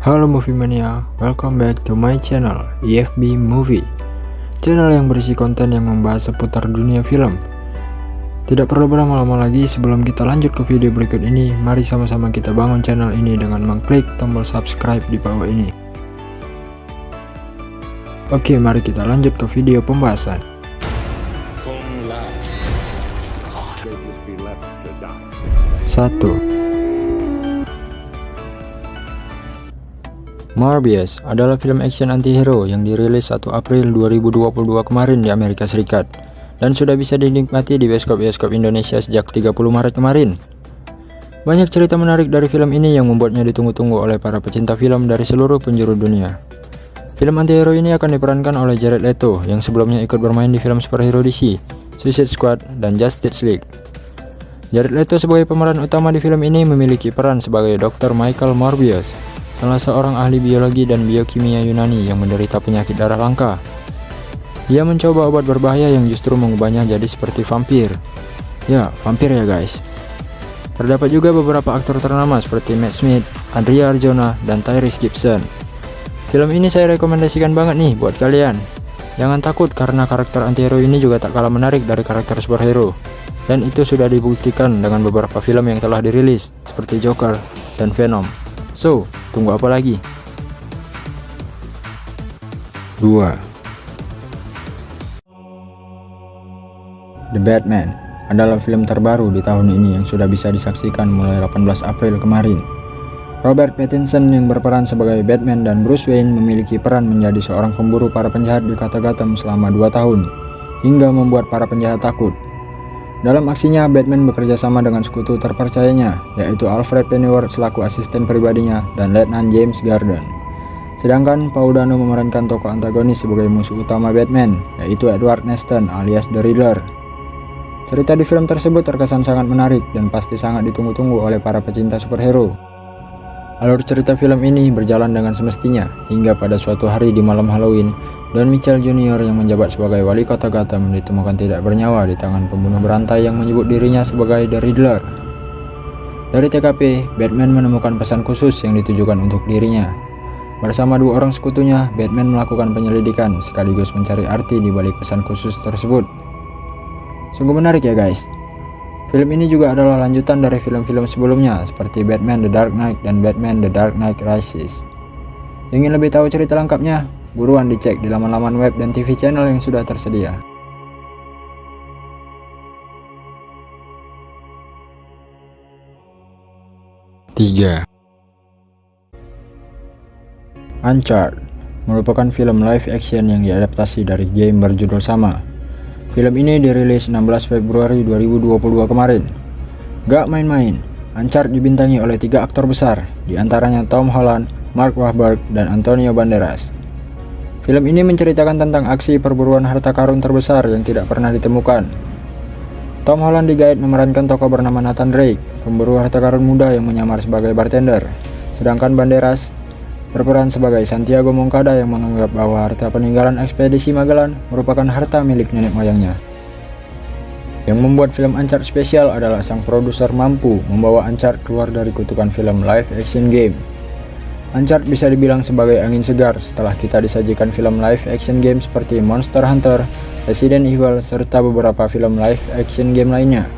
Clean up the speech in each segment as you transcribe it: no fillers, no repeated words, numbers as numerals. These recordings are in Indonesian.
Halo Movie Mania, welcome back to my channel EFB Movie, channel yang berisi konten yang membahas seputar dunia film. Tidak perlu berlama-lama lagi, sebelum kita lanjut ke video berikut ini, mari sama-sama kita bangun channel ini dengan mengklik tombol subscribe di bawah ini. Oke, mari kita lanjut ke video pembahasan. 1. Morbius adalah film action anti-hero yang dirilis 1 April 2022 kemarin di Amerika Serikat dan sudah bisa dinikmati di bioskop-bioskop Indonesia sejak 30 Maret kemarin. Banyak cerita menarik dari film ini yang membuatnya ditunggu-tunggu oleh para pecinta film dari seluruh penjuru dunia. Film anti-hero ini akan diperankan oleh Jared Leto yang sebelumnya ikut bermain di film superhero DC, Suicide Squad, dan Justice League. Jared Leto sebagai pemeran utama di film ini memiliki peran sebagai Dr. Michael Morbius, salah seorang ahli biologi dan biokimia Yunani yang menderita penyakit darah langka. Dia mencoba obat berbahaya yang justru mengubahnya jadi seperti vampir. Ya, vampir ya guys. Terdapat juga beberapa aktor ternama seperti Matt Smith, Adria Arjona, dan Tyrese Gibson. Film ini saya rekomendasikan banget nih buat kalian. Jangan takut karena karakter anti-hero ini juga tak kalah menarik dari karakter superhero. Dan itu sudah dibuktikan dengan beberapa film yang telah dirilis seperti Joker dan Venom. So, tunggu apa lagi? 2. The Batman adalah film terbaru di tahun ini yang sudah bisa disaksikan mulai 18 April kemarin. Robert Pattinson yang berperan sebagai Batman dan Bruce Wayne memiliki peran menjadi seorang pemburu para penjahat di kota Gotham selama 2 tahun, hingga membuat para penjahat takut. Dalam aksinya, Batman bekerja sama dengan sekutu terpercayanya, yaitu Alfred Pennyworth selaku asisten pribadinya dan Letnan James Garden. Sedangkan Paul Dano memerankan tokoh antagonis sebagai musuh utama Batman, yaitu Edward Norton alias The Riddler. Cerita di film tersebut terkesan sangat menarik dan pasti sangat ditunggu-tunggu oleh para pecinta superhero. Alur cerita film ini berjalan dengan semestinya, hingga pada suatu hari di malam Halloween, Don Mitchell Jr. yang menjabat sebagai wali kota Gotham ditemukan tidak bernyawa di tangan pembunuh berantai yang menyebut dirinya sebagai The Riddler. Dari TKP, Batman menemukan pesan khusus yang ditujukan untuk dirinya. Bersama 2 orang sekutunya, Batman melakukan penyelidikan sekaligus mencari arti di balik pesan khusus tersebut. Sungguh menarik ya guys. Film ini juga adalah lanjutan dari film-film sebelumnya seperti Batman The Dark Knight dan Batman The Dark Knight Rises. Ingin lebih tahu cerita lengkapnya? Buruan dicek di laman-laman web dan TV channel yang sudah tersedia. 3. Uncharted merupakan film live action yang diadaptasi dari game berjudul sama. Film ini dirilis 16 Februari 2022 kemarin. Gak main-main, Uncharted dibintangi oleh 3 aktor besar, diantaranya Tom Holland, Mark Wahlberg, dan Antonio Banderas. Film ini menceritakan tentang aksi perburuan harta karun terbesar yang tidak pernah ditemukan. Tom Holland digait memerankan tokoh bernama Nathan Drake, pemburu harta karun muda yang menyamar sebagai bartender. Sedangkan Banderas berperan sebagai Santiago Moncada yang menganggap bahwa harta peninggalan ekspedisi Magellan merupakan harta milik nenek moyangnya. Yang membuat film Uncharted spesial adalah sang produser mampu membawa Uncharted keluar dari kutukan film live action game. Uncharted bisa dibilang sebagai angin segar setelah kita disajikan film live action game seperti Monster Hunter, Resident Evil, serta beberapa film live action game lainnya.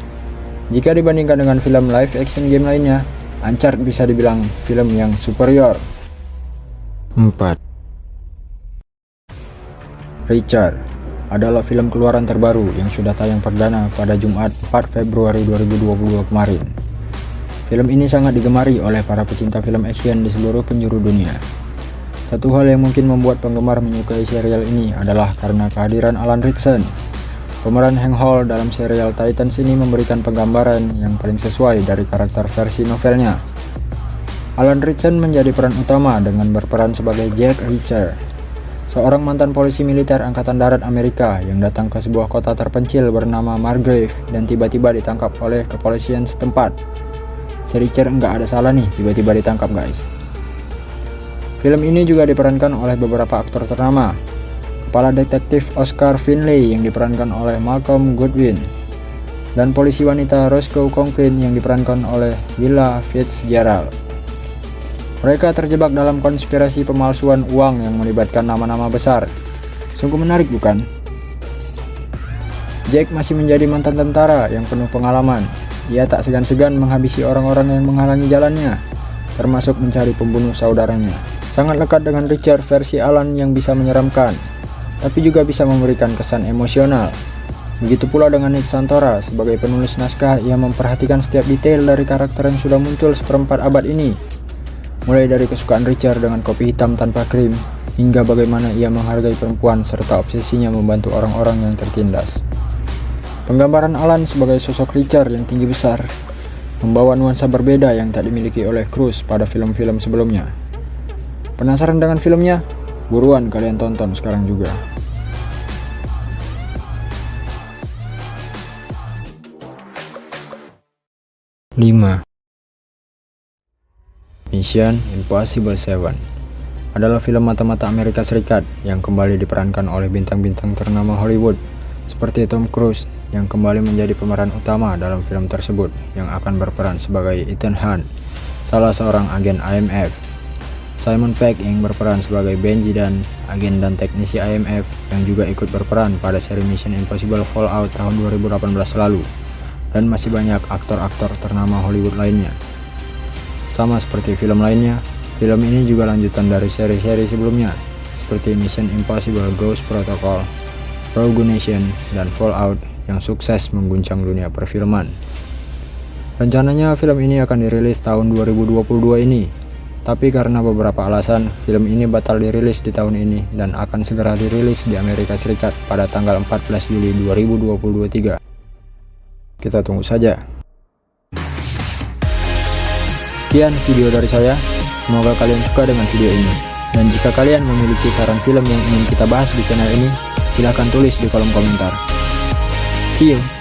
Jika dibandingkan dengan film live action game lainnya, Uncharted bisa dibilang film yang superior. 4. Richard adalah film keluaran terbaru yang sudah tayang perdana pada Jumat 4 Februari 2022 kemarin. Film ini sangat digemari oleh para pecinta film action di seluruh penjuru dunia. Satu hal yang mungkin membuat penggemar menyukai serial ini adalah karena kehadiran Alan Ritchson. Pemeran Hank Hall dalam serial Titans ini memberikan penggambaran yang paling sesuai dari karakter versi novelnya. Alan Ritchson menjadi peran utama dengan berperan sebagai Jack Reacher, seorang mantan polisi militer Angkatan Darat Amerika yang datang ke sebuah kota terpencil bernama Margrave dan tiba-tiba ditangkap oleh kepolisian setempat. Si Richard nggak ada salah nih tiba-tiba ditangkap guys. Film ini juga diperankan oleh beberapa aktor ternama. Kepala detektif Oscar Finlay yang diperankan oleh Malcolm Goodwin, dan polisi wanita Roscoe Conklin yang diperankan oleh Willa Fitzgerald. Mereka terjebak dalam konspirasi pemalsuan uang yang melibatkan nama-nama besar. Sungguh menarik bukan? Jack masih menjadi mantan tentara yang penuh pengalaman. Ia tak segan-segan menghabisi orang-orang yang menghalangi jalannya, termasuk mencari pembunuh saudaranya. Sangat lekat dengan Richard versi Alan yang bisa menyeramkan, tapi juga bisa memberikan kesan emosional. Begitu pula dengan Nick Santora, sebagai penulis naskah, ia memperhatikan setiap detail dari karakter yang sudah muncul seperempat abad ini. Mulai dari kesukaan Richard dengan kopi hitam tanpa krim, hingga bagaimana ia menghargai perempuan serta obsesinya membantu orang-orang yang tertindas. Penggambaran Alan sebagai sosok Richard yang tinggi besar, membawa nuansa berbeda yang tak dimiliki oleh Cruise pada film-film sebelumnya. Penasaran dengan filmnya? Buruan kalian tonton sekarang juga. 5. Mission Impossible 7 adalah film mata-mata Amerika Serikat yang kembali diperankan oleh bintang-bintang ternama Hollywood seperti Tom Cruise yang kembali menjadi pemeran utama dalam film tersebut, yang akan berperan sebagai Ethan Hunt, salah seorang agen IMF. Simon Pegg yang berperan sebagai Benji Dan, agen dan teknisi IMF yang juga ikut berperan pada seri Mission Impossible Fallout tahun 2018 lalu. Dan masih banyak aktor-aktor ternama Hollywood lainnya. Sama seperti film lainnya, film ini juga lanjutan dari seri-seri sebelumnya, seperti Mission Impossible Ghost Protocol, Rogue Nation, dan Fallout yang sukses mengguncang dunia perfilman. Rencananya film ini akan dirilis tahun 2022 ini, tapi karena beberapa alasan, film ini batal dirilis di tahun ini dan akan segera dirilis di Amerika Serikat pada tanggal 14 Juli 2023. Kita tunggu saja. Sekian video dari saya, semoga kalian suka dengan video ini. Dan jika kalian memiliki saran film yang ingin kita bahas di channel ini, silahkan tulis di kolom komentar. See you!